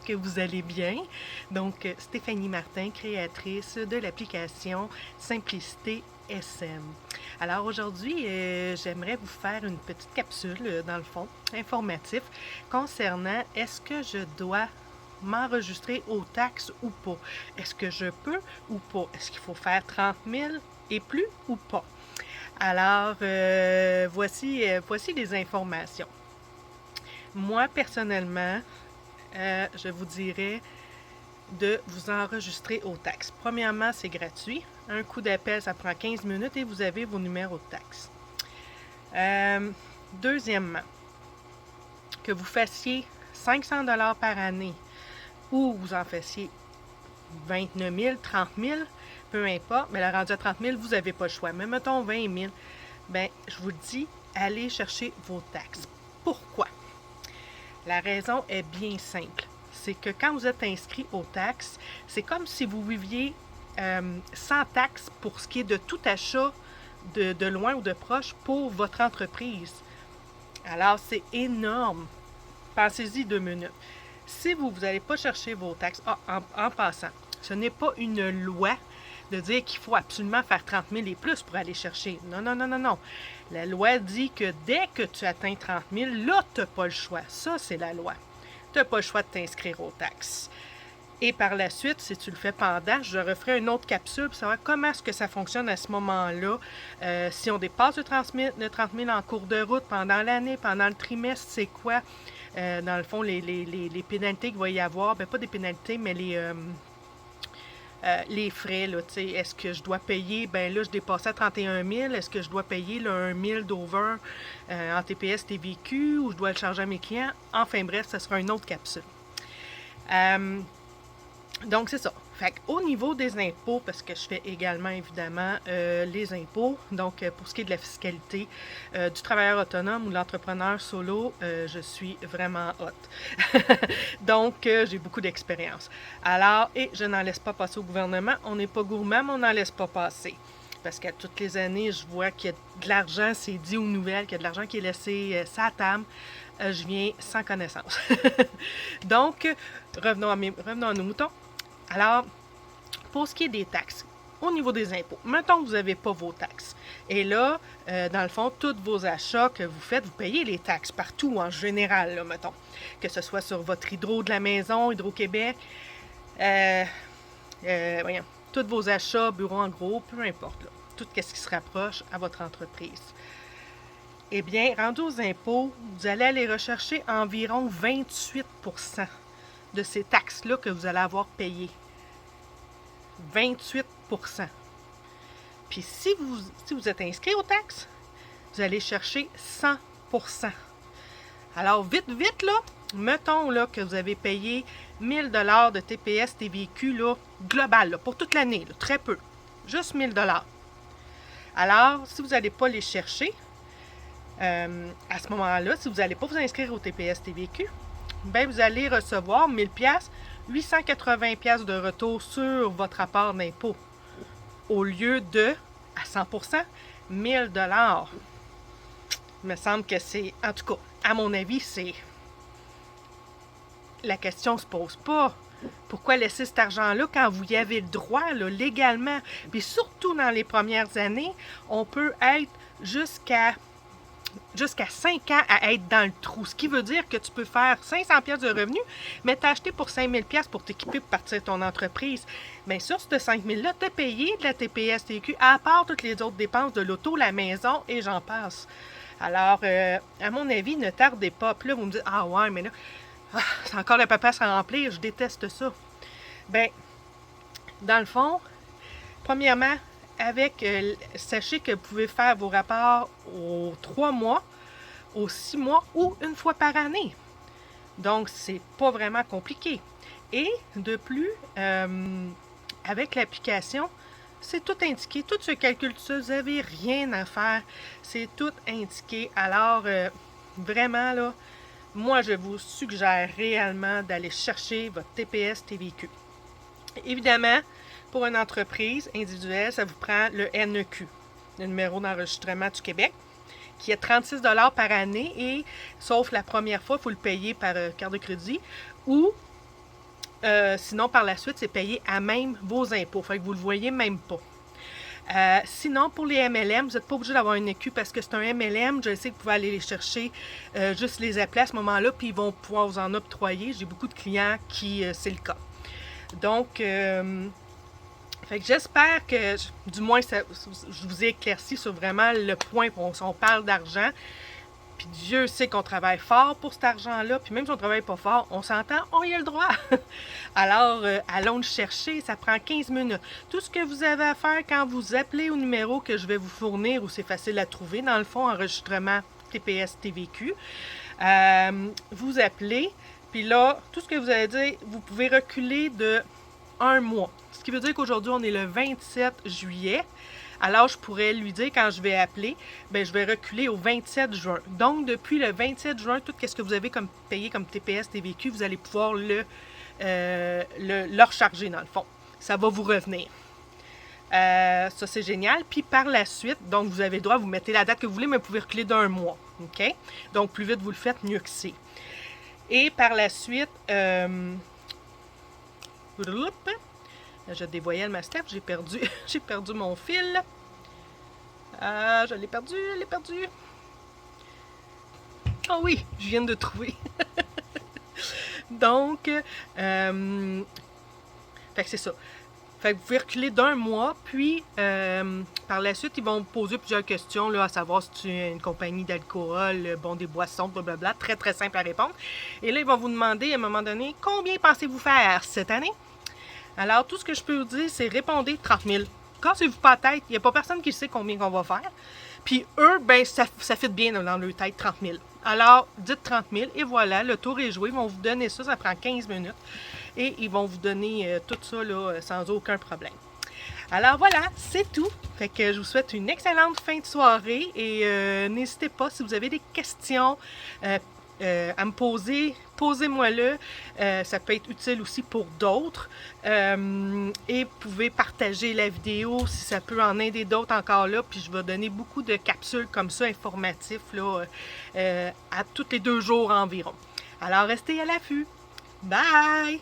que vous allez bien. Donc, Stéphanie Martin, créatrice de l'application Simplicité SM. Alors aujourd'hui, j'aimerais vous faire une petite capsule, dans le fond, informatif, concernant est-ce que je dois m'enregistrer aux taxes ou pas? Est-ce que je peux ou pas? Est-ce qu'il faut faire 30 000 et plus ou pas? Alors, voici les informations. Moi, personnellement, je vous dirais de vous enregistrer aux taxes. Premièrement, c'est gratuit. Un coup d'appel, ça prend 15 minutes et vous avez vos numéros de taxes. Deuxièmement, que vous fassiez 500 $ par année ou vous en fassiez 29 000, 30 000, peu importe, mais la rendu à 30 000, vous n'avez pas le choix. Mais mettons 20 000, bien, je vous dis, allez chercher vos taxes. Pourquoi? La raison est bien simple. C'est que quand vous êtes inscrit aux taxes, c'est comme si vous viviez sans taxes pour ce qui est de tout achat de loin ou de proche pour votre entreprise. Alors, c'est énorme. Pensez-y 2 minutes. Si vous n'allez pas chercher vos taxes, en passant, ce n'est pas une loi de dire qu'il faut absolument faire 30 000 et plus pour aller chercher. Non, non, non, non, non. La loi dit que dès que tu atteins 30 000, là, tu n'as pas le choix. Ça, c'est la loi. Tu n'as pas le choix de t'inscrire aux taxes. Et par la suite, si tu le fais pendant, je referai une autre capsule pour savoir comment est-ce que ça fonctionne à ce moment-là. Si on dépasse le 30 000 en cours de route pendant l'année, pendant le trimestre, c'est quoi? Dans le fond, les pénalités qu'il va y avoir, bien pas des pénalités, mais les frais, là, tu sais, est-ce que je dois payer, ben là, je dépassais à 31 000, est-ce que je dois payer là, 1 000 d'over en TPS TVQ ou je dois le charger à mes clients? Enfin bref, ça sera une autre capsule. Donc, c'est ça. Fait au niveau des impôts, parce que je fais également, évidemment, les impôts, donc pour ce qui est de la fiscalité du travailleur autonome ou de l'entrepreneur solo, je suis vraiment hot. Donc, j'ai beaucoup d'expérience. Alors, et je n'en laisse pas passer au gouvernement. On n'est pas gourmand, mais on n'en laisse pas passer. Parce qu'à toutes les années, je vois qu'il y a de l'argent, c'est dit aux nouvelles, qu'il y a de l'argent qui est laissé sa table. Je viens sans connaissance. Donc, revenons à nos moutons. Alors, pour ce qui est des taxes, au niveau des impôts, mettons que vous n'avez pas vos taxes. Et là, dans le fond, tous vos achats que vous faites, vous payez les taxes partout en général, là, mettons. Que ce soit sur votre hydro de la maison, Hydro-Québec, voyons, tous vos achats, bureaux en gros, peu importe, là, tout ce qui se rapproche à votre entreprise. Eh bien, rendu aux impôts, vous allez aller rechercher environ 28 % de ces taxes-là que vous allez avoir payées. 28 %. Puis si vous êtes inscrit aux taxes, vous allez chercher 100 %. Alors, vite, là, mettons là, que vous avez payé 1 000 $ de TPS TVQ là, global, là, pour toute l'année, là, très peu. Juste 1 000 $. Alors, si vous n'allez pas les chercher, à ce moment-là, si vous n'allez pas vous inscrire au TPS TVQ, ben vous allez recevoir 1 000 $, 880 $ de retour sur votre rapport d'impôt au lieu de, à 100 %, 1 000 $. Il me semble que c'est, en tout cas, à mon avis, c'est... La question ne se pose pas. Pourquoi laisser cet argent-là quand vous y avez le droit, là, légalement? Puis surtout dans les premières années, on peut être jusqu'à 5 ans à être dans le trou. Ce qui veut dire que tu peux faire 500 $ de revenus, mais t'as acheté pour 5 000 $ pour t'équiper pour partir de ton entreprise. Bien, sur ces 5 000 $-là, tu as payé de la TPS, TQ, à part toutes les autres dépenses de l'auto, la maison et j'en passe. Alors, à mon avis, ne tardez pas. Puis là, vous me dites, ah ouais, mais là, c'est encore le paperasse à remplir, je déteste ça. Bien, dans le fond, premièrement, sachez que vous pouvez faire vos rapports aux 3 mois, aux 6 mois ou une fois par année. Donc, c'est pas vraiment compliqué. Et de plus, avec l'application, c'est tout indiqué. Tout ce calcul, vous n'avez rien à faire. C'est tout indiqué. Alors, vraiment, là, moi, je vous suggère réellement d'aller chercher votre TPS TVQ. Évidemment, pour une entreprise individuelle, ça vous prend le NEQ, le numéro d'enregistrement du Québec, qui est 36 $ par année et, sauf la première fois, il faut le payer par carte de crédit ou sinon, par la suite, c'est payé à même vos impôts. Fait que vous ne le voyez même pas. Sinon, pour les MLM, vous n'êtes pas obligé d'avoir une écu parce que c'est un MLM. Je sais que vous pouvez aller les chercher, juste les appeler à ce moment-là, puis ils vont pouvoir vous en octroyer. J'ai beaucoup de clients qui, c'est le cas. Donc, fait que j'espère que, du moins, je vous ai éclairci sur vraiment le point où on parle d'argent. Puis Dieu sait qu'on travaille fort pour cet argent-là. Puis même si on ne travaille pas fort, on s'entend, on y a le droit. Alors, allons le chercher. Ça prend 15 minutes. Tout ce que vous avez à faire quand vous appelez au numéro que je vais vous fournir, ou c'est facile à trouver, dans le fond, enregistrement TPS TVQ, vous appelez. Puis là, tout ce que vous allez dire, vous pouvez reculer de un mois. Ce qui veut dire qu'aujourd'hui, on est le 27 juillet. Alors, je pourrais lui dire, quand je vais appeler, bien, je vais reculer au 27 juin. Donc, depuis le 27 juin, tout ce que vous avez comme payé comme TPS, TVQ, vous allez pouvoir le recharger, dans le fond. Ça va vous revenir. Ça, c'est génial. Puis, par la suite, donc, vous avez le droit, vous mettez la date que vous voulez, mais vous pouvez reculer d'un mois. OK? Donc, plus vite vous le faites, mieux que c'est. Et par la suite, je dévoyais le master, j'ai perdu mon fil. Je l'ai perdu. Ah oui, je viens de trouver. Donc, fait que c'est ça. Fait que vous pouvez reculer d'un mois, puis par la suite, ils vont vous poser plusieurs questions, là, à savoir si tu es une compagnie d'alcool, bon, des boissons, blablabla, très très simple à répondre. Et là, ils vont vous demander à un moment donné, combien pensez-vous faire cette année? Alors, tout ce que je peux vous dire, c'est répondez 30 000. Cassez-vous pas la tête, il n'y a pas personne qui sait combien qu'on va faire. Puis eux, ben ça fit bien dans leur tête, 30 000. Alors, dites 30 000 et voilà, le tour est joué. Ils vont vous donner ça, ça prend 15 minutes. Et ils vont vous donner tout ça là, sans aucun problème. Alors voilà, c'est tout. Fait que je vous souhaite une excellente fin de soirée et n'hésitez pas si vous avez des questions à me poser, posez-moi-le. Ça peut être utile aussi pour d'autres. Et vous pouvez partager la vidéo si ça peut en aider d'autres encore là. Puis je vais donner beaucoup de capsules comme ça, informatifs, là, à tous les 2 jours environ. Alors restez à l'affût. Bye!